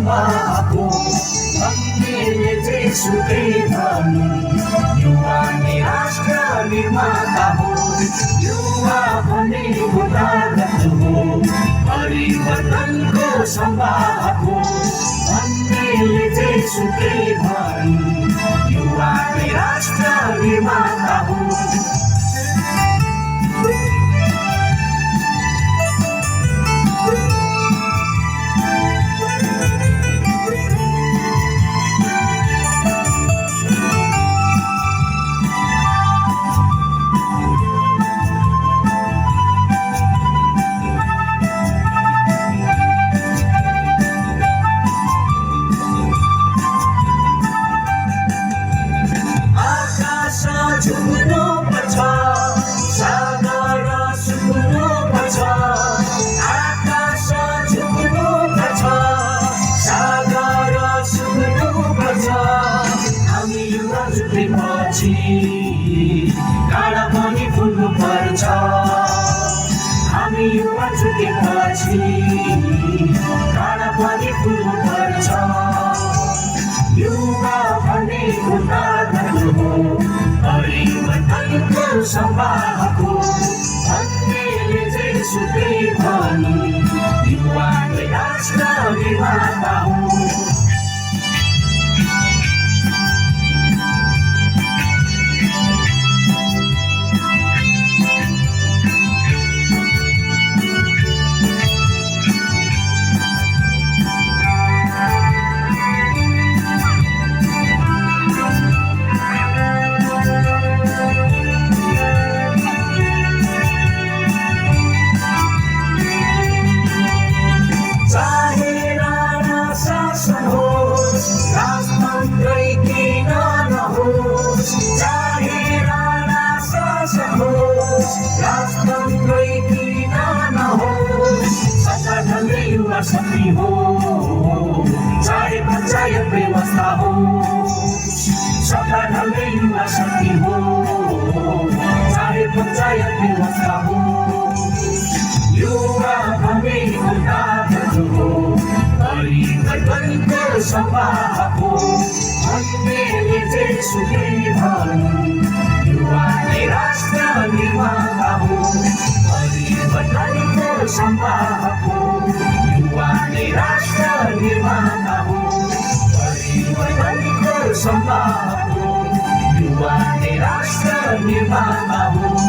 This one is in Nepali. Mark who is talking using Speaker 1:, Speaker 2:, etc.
Speaker 1: सम्भाको भन्नेले जेसुकै भन्नु युवा नै राष्ट्र निर्माता हो युवा भनेको ताकत हो परिवर्तनको सम्भाको भन्नेले जेसुकै भन्नु युवा नै राष्ट्र निर्माता हो झुक्नुपर्छ सागर सुक्नुपर्छ आकाश झुक्नुपर्छ सागर सुक्नुपर्छ हामी युवा झुकेपछि काँडा पनि फुल्नुपर्छ हामी युवा झुकेपछि काँडा पनि फुल्नुपर्छ युवा भनेको ताकत हो परिवर्तनको सम्भाको भन्नेले जेसुकै भन्नु युवा नै राष्ट्र निर्माता हो राजतन्त्रै किन नहोस् चाहे राणा शासन होस् राजतन्त्रै किन नहोस् सत्ता ढल्ने युवा शक्ति हो चाहे पञ्चायत व्यवस्था हो सत्ता ढल्ने युवा शक्ति हो चाहे पञ्चायत व्यवस्था हो युवा भनेको ताकत हो परिवर्तनको सम्भाको भन्नेले जेसुकै भन्नु युवा नै राष्ट्र निर्माता हो परिवर्तनको सम्भाको युवा नै राष्ट्र निर्माता हो परिवर्तनको सम्भाको युवा नै राष्ट्र निर्माता हो